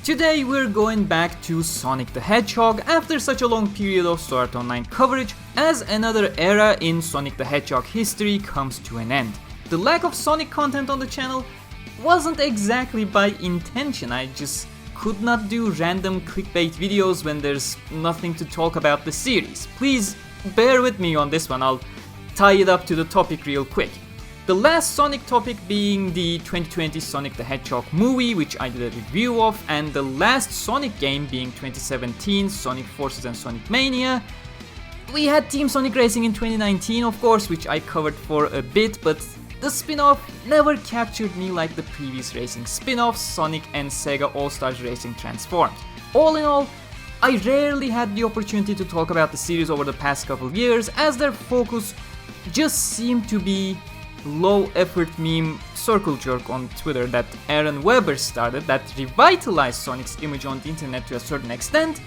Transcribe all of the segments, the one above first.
Today we're going back to Sonic the Hedgehog after such a long period of Sword Art Online coverage, as another era in Sonic the Hedgehog history comes to an end. The lack of Sonic content on the channel wasn't exactly by intention. I just could not do random clickbait videos when there's nothing to talk about the series. Please bear with me on this one, I'll tie it up to the topic real quick. The last Sonic topic being the 2020 Sonic the Hedgehog movie, which I did a review of, and the last Sonic game being 2017 Sonic Forces and Sonic Mania. We had Team Sonic Racing in 2019, of course, which I covered for a bit, but the spin-off never captured me like the previous racing spin-offs, Sonic and Sega All-Stars Racing Transformed. All in all, I rarely had the opportunity to talk about the series over the past couple years, as their focus just seemed to be low-effort meme circle jerk on Twitter that Aaron Weber started that revitalized Sonic's image on the internet to a certain extent,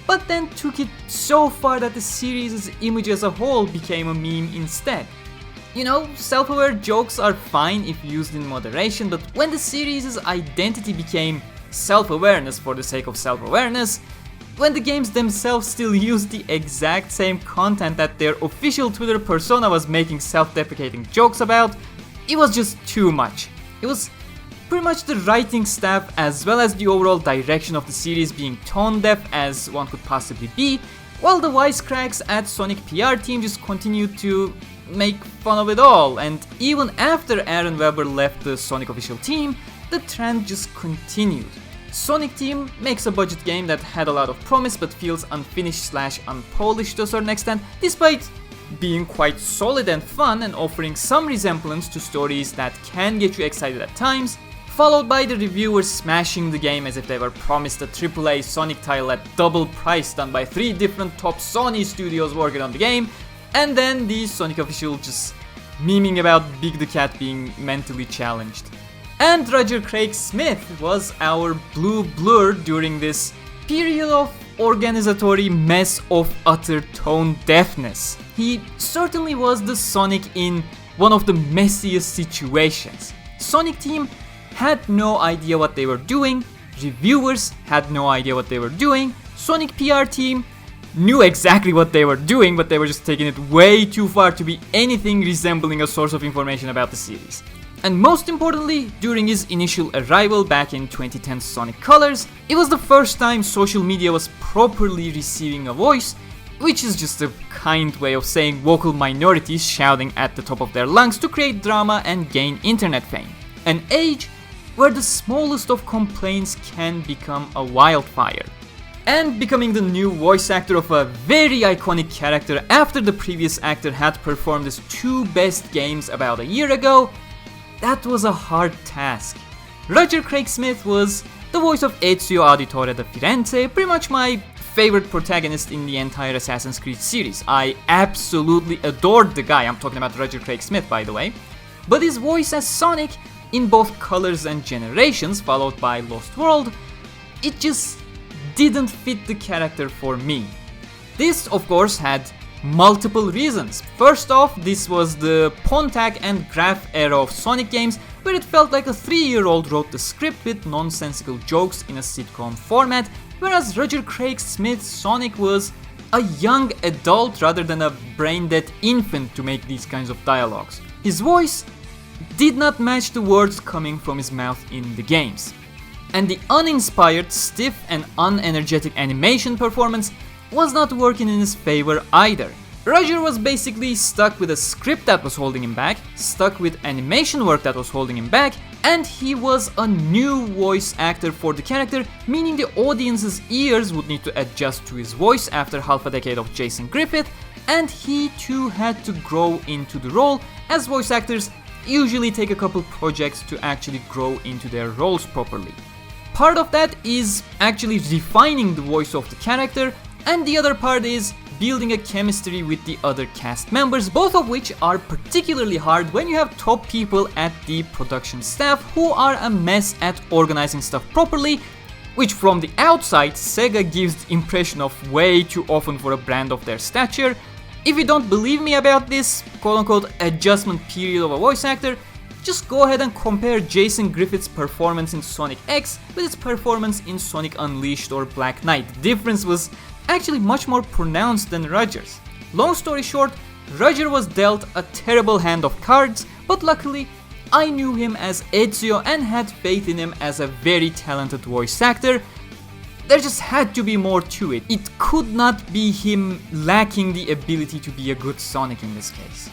but then took it so far that the series' image as a whole became a meme instead. You know, self-aware jokes are fine if used in moderation, but when the series' identity became self-awareness for the sake of self-awareness, when the games themselves still used the exact same content that their official Twitter persona was making self-deprecating jokes about, it was just too much. It was pretty much the writing staff as well as the overall direction of the series being tone deaf as one could possibly be, while the wisecracks at Sonic PR team just continued to make fun of it all, and even after Aaron Weber left the Sonic official team, the trend just continued. Sonic Team makes a budget game that had a lot of promise but feels unfinished/unpolished to a certain extent, despite being quite solid and fun and offering some resemblance to stories that can get you excited at times, followed by the reviewers smashing the game as if they were promised a AAA Sonic title at double price done by 3 different top Sony studios working on the game, and then the Sonic official just memeing about Big the Cat being mentally challenged. And Roger Craig Smith was our blue blur during this period of organizatory mess of utter tone deafness. He certainly was the Sonic in one of the messiest situations. Sonic Team had no idea what they were doing, reviewers had no idea what they were doing, Sonic PR team knew exactly what they were doing, but they were just taking it way too far to be anything resembling a source of information about the series. And most importantly, during his initial arrival back in 2010's Sonic Colors, it was the first time social media was properly receiving a voice, which is just a kind way of saying vocal minorities shouting at the top of their lungs to create drama and gain internet fame. An age where the smallest of complaints can become a wildfire. And becoming the new voice actor of a very iconic character after the previous actor had performed his 2 best games about a year ago, that was a hard task. Roger Craig Smith was the voice of Ezio Auditore da Firenze, pretty much my favorite protagonist in the entire Assassin's Creed series. I absolutely adored the guy, I'm talking about Roger Craig Smith by the way. But his voice as Sonic in both Colors and Generations, followed by Lost World, it just didn't fit the character for me. This of course had multiple reasons. First off, this was the Pontac and Graph era of Sonic games, where it felt like a 3-year-old wrote the script with nonsensical jokes in a sitcom format, whereas Roger Craig Smith's Sonic was a young adult rather than a brain-dead infant to make these kinds of dialogues. His voice did not match the words coming from his mouth in the games. And the uninspired, stiff and unenergetic animation performance was not working in his favor either. Roger was basically stuck with a script that was holding him back, stuck with animation work that was holding him back, and he was a new voice actor for the character, meaning the audience's ears would need to adjust to his voice after half a decade of Jason Griffith, and he too had to grow into the role, as voice actors usually take a couple projects to actually grow into their roles properly. Part of that is actually refining the voice of the character, and the other part is building a chemistry with the other cast members, both of which are particularly hard when you have top people at the production staff who are a mess at organizing stuff properly, which from the outside Sega gives the impression of way too often for a brand of their stature. If you don't believe me about this quote-unquote adjustment period of a voice actor, just go ahead and compare Jason Griffith's performance in Sonic X with its performance in Sonic Unleashed or Black Knight. The difference was actually much more pronounced than Roger's. Long story short, Roger was dealt a terrible hand of cards, but luckily I knew him as Ezio and had faith in him as a very talented voice actor. There just had to be more to it. It could not be him lacking the ability to be a good Sonic in this case.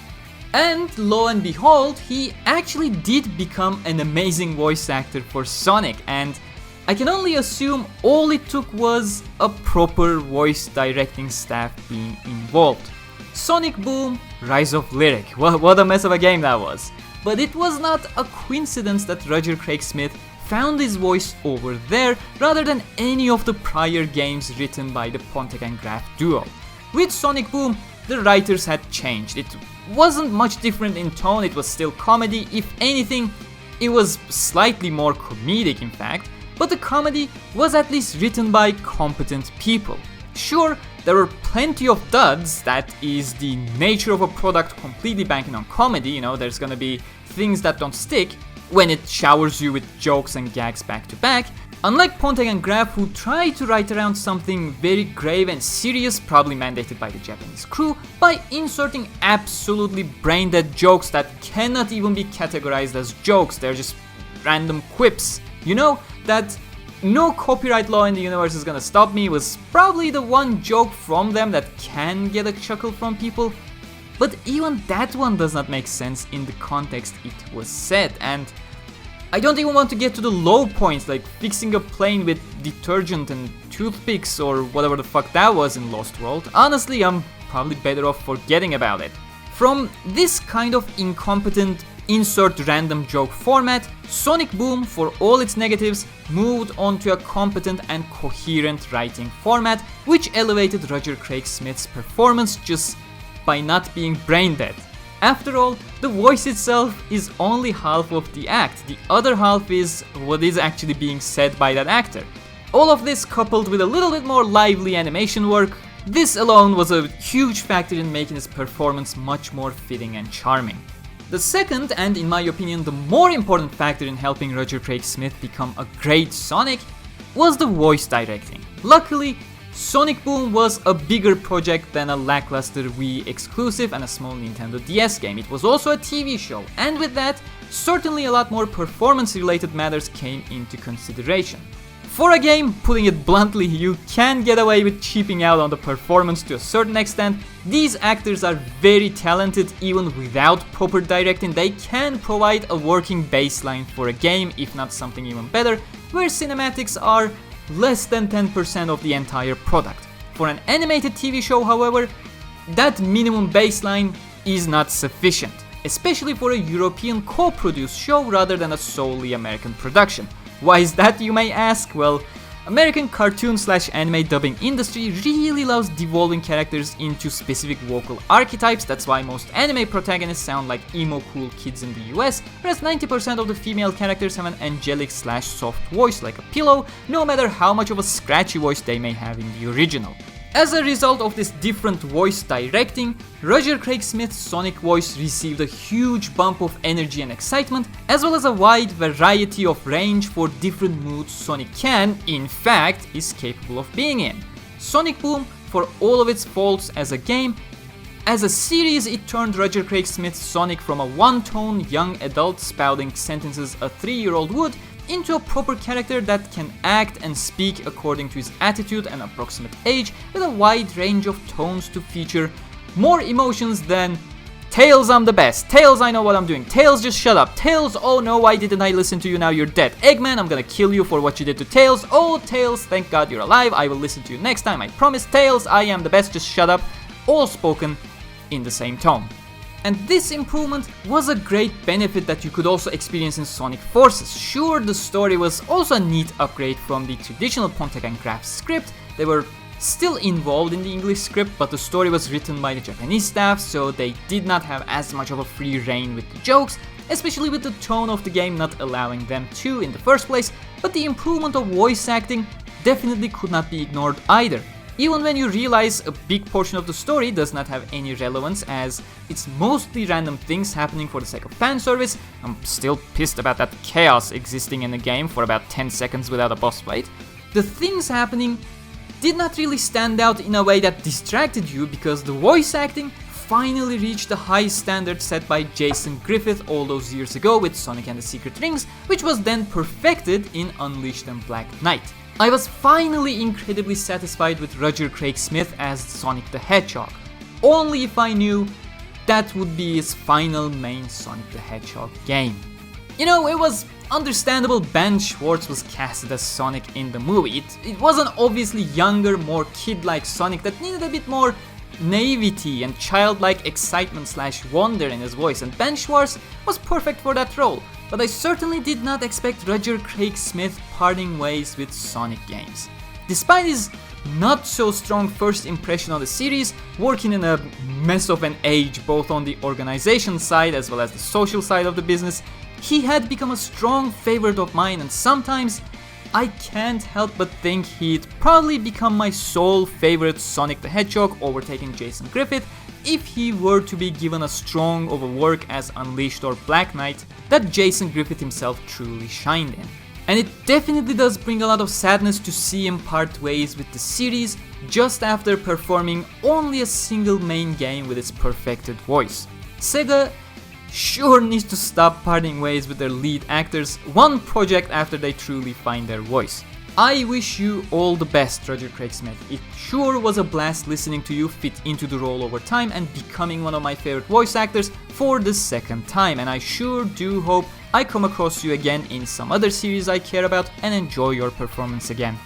And lo and behold, he actually did become an amazing voice actor for Sonic, and I can only assume all it took was a proper voice directing staff being involved. Sonic Boom, Rise of Lyric, what a mess of a game that was. But it was not a coincidence that Roger Craig Smith found his voice over there rather than any of the prior games written by the Pontek and Graf duo. With Sonic Boom, the writers had changed. It wasn't much different in tone, it was still comedy. If anything, it was slightly more comedic in fact, but the comedy was at least written by competent people. Sure, there were plenty of duds, that is the nature of a product completely banking on comedy, there's gonna be things that don't stick when it showers you with jokes and gags back to back. Unlike Pontek and Graf, who try to write around something very grave and serious, probably mandated by the Japanese crew, by inserting absolutely brain-dead jokes that cannot even be categorized as jokes, they're just random quips. That no copyright law in the universe is gonna stop me was probably the one joke from them that can get a chuckle from people, but even that one does not make sense in the context it was said. And I don't even want to get to the low points like fixing a plane with detergent and toothpicks or whatever the fuck that was in Lost World. Honestly, I'm probably better off forgetting about it. From this kind of incompetent insert random joke format, Sonic Boom, for all its negatives, moved on to a competent and coherent writing format, which elevated Roger Craig Smith's performance just by not being brain dead. After all, the voice itself is only half of the act, the other half is what is actually being said by that actor. All of this coupled with a little bit more lively animation work, this alone was a huge factor in making his performance much more fitting and charming. The second, and in my opinion the more important factor in helping Roger Craig Smith become a great Sonic, was the voice directing. Luckily, Sonic Boom was a bigger project than a lackluster Wii exclusive and a small Nintendo DS game. It was also a TV show, and with that, certainly a lot more performance-related matters came into consideration. For a game, putting it bluntly, you can get away with cheaping out on the performance to a certain extent. These actors are very talented even without proper directing. They can provide a working baseline for a game, if not something even better, where cinematics are less than 10% of the entire product. For an animated TV show, however, that minimum baseline is not sufficient, especially for a European co-produced show rather than a solely American production. Why is that, you may ask? Well, American cartoon/anime dubbing industry really loves devolving characters into specific vocal archetypes. That's why most anime protagonists sound like emo cool kids in the US, whereas 90% of the female characters have an angelic/soft voice like a pillow, no matter how much of a scratchy voice they may have in the original. As a result of this different voice directing, Roger Craig Smith's Sonic voice received a huge bump of energy and excitement, as well as a wide variety of range for different moods Sonic can, in fact, is capable of being in. Sonic Boom, for all of its faults as a game, as a series it turned Roger Craig Smith's Sonic from a one-tone young adult spouting sentences a 3-year-old would into a proper character that can act and speak according to his attitude and approximate age, with a wide range of tones to feature more emotions than "Tails, I'm the best," "Tails, I know what I'm doing," "Tails, just shut up," "Tails, oh no, why didn't I listen to you, now you're dead," "Eggman, I'm gonna kill you for what you did to Tails," "Oh Tails, thank God you're alive, I will listen to you next time, I promise," "Tails, I am the best, just shut up," all spoken in the same tone. And this improvement was a great benefit that you could also experience in Sonic Forces. Sure, the story was also a neat upgrade from the traditional Pontek and Graf script. They were still involved in the English script, but the story was written by the Japanese staff, so they did not have as much of a free reign with the jokes, especially with the tone of the game not allowing them to in the first place. But the improvement of voice acting definitely could not be ignored either. Even when you realize a big portion of the story does not have any relevance as it's mostly random things happening for the sake of fan service, I'm still pissed about that chaos existing in the game for about 10 seconds without a boss fight. The things happening did not really stand out in a way that distracted you because the voice acting finally reached the high standard set by Jason Griffith all those years ago with Sonic and the Secret Rings, which was then perfected in Unleashed and Black Knight. I was finally incredibly satisfied with Roger Craig Smith as Sonic the Hedgehog, only if I knew that would be his final main Sonic the Hedgehog game. You know, it was understandable Ben Schwartz was casted as Sonic in the movie. It was an obviously younger, more kid-like Sonic that needed a bit more naivety and childlike excitement/wonder in his voice, and Ben Schwartz was perfect for that role. But I certainly did not expect Roger Craig Smith parting ways with Sonic games. Despite his not so strong first impression of the series, working in a mess of an age both on the organization side as well as the social side of the business, he had become a strong favorite of mine, and sometimes I can't help but think he'd probably become my sole favorite Sonic the Hedgehog, overtaking Jason Griffith, if he were to be given a strong of a work as Unleashed or Black Knight that Jason Griffith himself truly shined in. And it definitely does bring a lot of sadness to see him part ways with the series just after performing only a single main game with its perfected voice. Sega sure needs to stop parting ways with their lead actors one project after they truly find their voice. I wish you all the best, Roger Craig Smith. It sure was a blast listening to you fit into the role over time and becoming one of my favorite voice actors for the second time, and I sure do hope I come across you again in some other series I care about and enjoy your performance again.